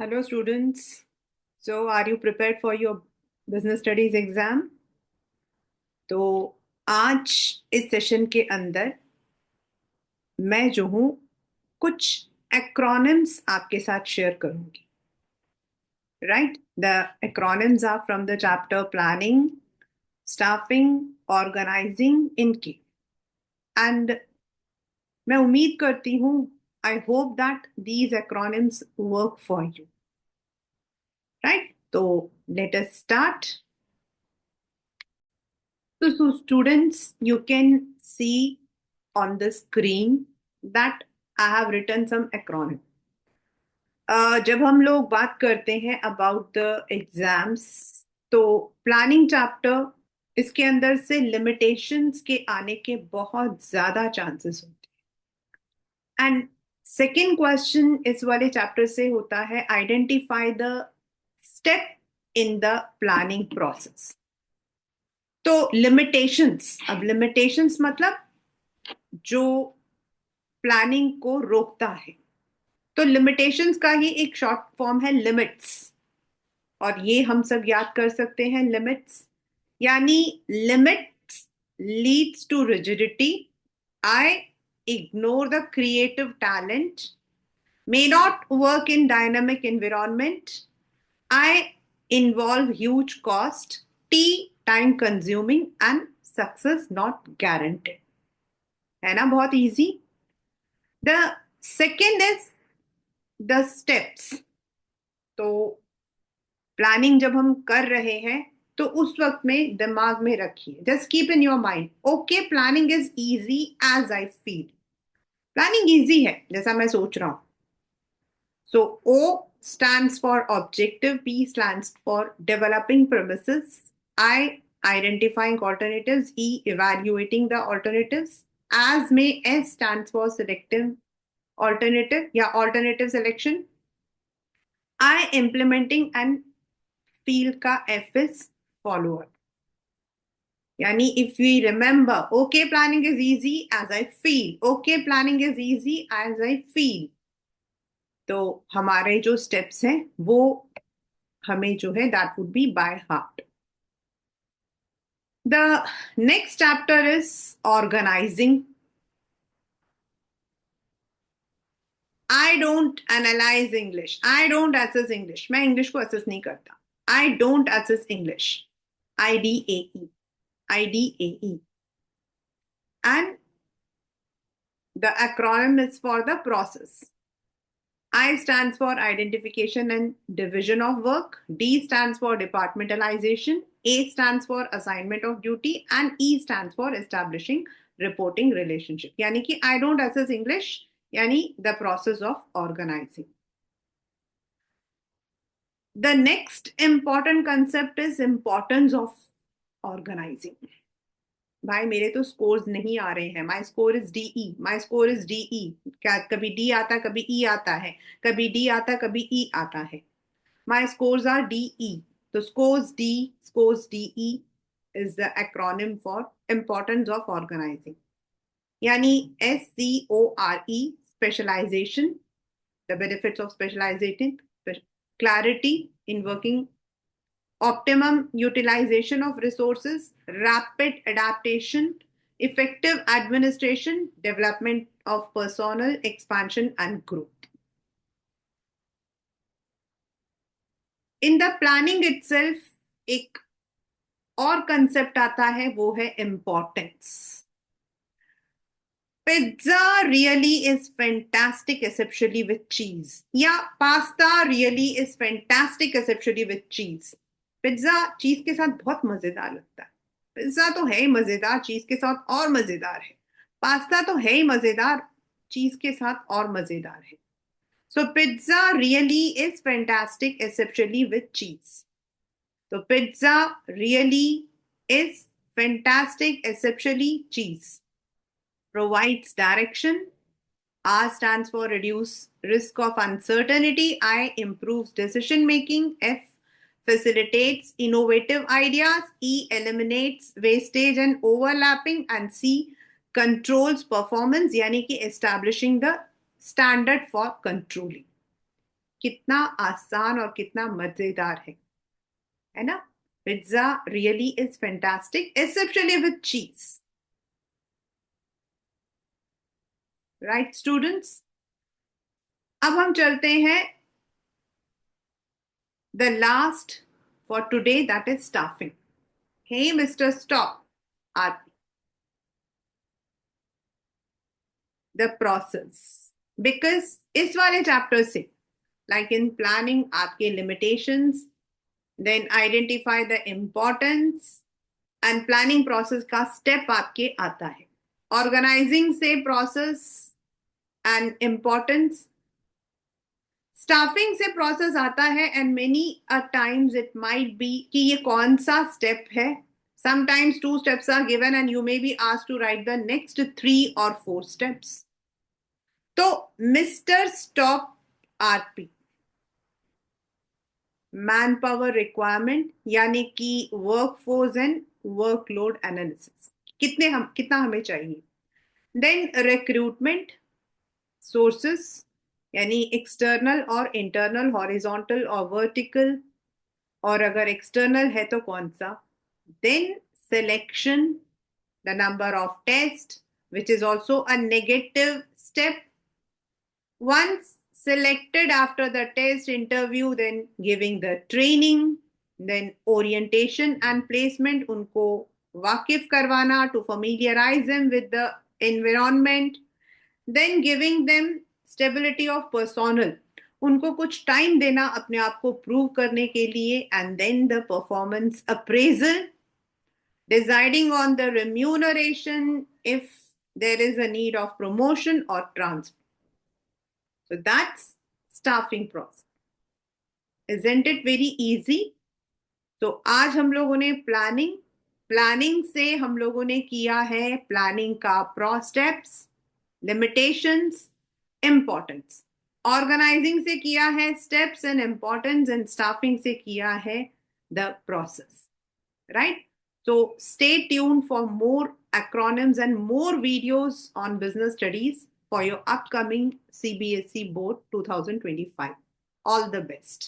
Hello students. So are you prepared for your business studies exam? तो आज इस session के अंदर मैं जो हूँ कुछ एक्रोनिम्स आपके साथ शेयर करूंगी. Right, the acronyms are from the chapter planning, staffing, organising इनकी. एंड मैं उम्मीद करती हूँ, I hope that these acronyms work for you. Right, तो let us start. So students, you can see on the screen that I have written some acronym. जब हम लोग बात करते हैं about the exams, तो प्लानिंग चैप्टर, इसके अंदर से limitations के आने के बहुत ज्यादा चांसेस होते हैं. एंड सेकेंड क्वेश्चन इस वाले चैप्टर से होता है, identify the step in the planning process. तो लिमिटेशंस, अब लिमिटेशंस मतलब जो प्लानिंग को रोकता है. तो लिमिटेशंस का ही एक शॉर्ट फॉर्म है लिमिट्स, और ये हम सब याद कर सकते हैं. लिमिट्स यानी limits leads to rigidity. I ignore the creative talent, may not work in dynamic environment. I involve huge cost. T, time consuming, and success not guaranteed. है ना, बहुत easy. The second is the steps. तो planning जब हम कर रहे हैं तो उस वक्त में दिमाग में रखिए, just keep in your mind, okay planning is easy as I feel. Planning easy है जैसा मैं सोच रहा हूं. सो ओ stands for objective, P stands for developing premises, I identifying alternatives, E evaluating the alternatives, as may S stands for selective alternative या alternative selection, I implementing, and feel का F is follow up. यानी if we remember, okay planning is easy as I feel, okay planning is easy as I feel, तो हमारे जो steps हैं वो हमें जो है that would be by heart. The next chapter is organising. I don't analyse English, I don't assess English. मैं English को असेस नहीं करता. I don't assess English. IDAE, IDAE. And the acronym is for the process. I stands for identification and division of work. D stands for departmentalization. A stands for assignment of duty. And E stands for establishing reporting relationship. यानी कि I don't assess English, यानी the process of organizing. The next important concept is importance of organizing. भाई मेरे तो scores नहीं आ रहे हैं. माई score is DE, my score is DE. क्या कभी D आता, कभी E आता है, कभी D आता, कभी E आता है. My scores are DE. तो scores DE is the acronym for importance of organising. यानी SCORE, specialisation, the benefits of specialisating, clarity in working, optimum utilization of resources, rapid adaptation, effective administration, development of personnel, expansion and growth. In the planning itself, एक और concept आता है, वो है importance. Pizza really is fantastic, especially with cheese. या pasta really is fantastic, especially with cheese. Pizza चीज के साथ बहुत मजेदार लगता है. पिज्जा तो है ही मजेदार, चीज के साथ और मजेदार है. पास्ता तो है ही मजेदार, चीज के साथ और मजेदार है. So pizza really is fantastic exceptionally with cheese. तो pizza really is fantastic exceptionally cheese. Provides direction. R stands for reduce risk of uncertainty. I improves decision making. F facilitates innovative ideas. E eliminates wastage and overlapping. And C controls performance, यानी कि establishing the standard for controlling. कितना आसान और कितना मजेदार है ना? Pizza really is fantastic, especially with cheese, right students? अब हम चलते हैं the last for today, that is staffing. Hey mister stop, आरती, द प्रोसेस. बिकॉज इस वाले चैप्टर से, लाइक इन प्लानिंग, आपके limitations, then identify the importance and planning process का स्टेप आपके आता है. ऑर्गेनाइजिंग से प्रोसेस एंड इम्पोर्टेंस, स्टाफिंग से प्रोसेस आता है, and many a times it might be कि ये कौन सा स्टेप है. Sometimes 2 steps are given and you may be asked to write the next 3 or 4 steps. तो mister stop RP, manpower requirement यानी कि वर्कफोर्स एंड वर्कलोड एनालिसिस, कितना हमें चाहिए. देन रिक्रूटमेंट, सोर्सेस यानी एक्सटर्नल और इंटरनल, हॉरिजॉन्टल और vertical, और अगर एक्सटर्नल है तो कौन सा. Then selection, the number of test, which is also a negative step. Once selected after the test interview, then giving the training, then orientation and placement, उनको वाकिफ करवाना, to familiarize them with the environment, then giving them stability of personnel, उनको कुछ time देना अपने आप को prove करने के लिए, and then the performance appraisal, deciding on the remuneration if there is a need of promotion or transfer. So that's staffing process. Isn't it very easy? तो आज हम लोगों ने प्लानिंग से हम लोगों ने किया है प्लानिंग का प्रो स्टेप्स, लिमिटेशंस, इंपॉर्टेंस. ऑर्गेनाइजिंग से किया है steps and importance, and staffing से किया है the process, right? So stay tuned for more acronyms and more videos on business studies for your upcoming CBSE Board 2025. All the best.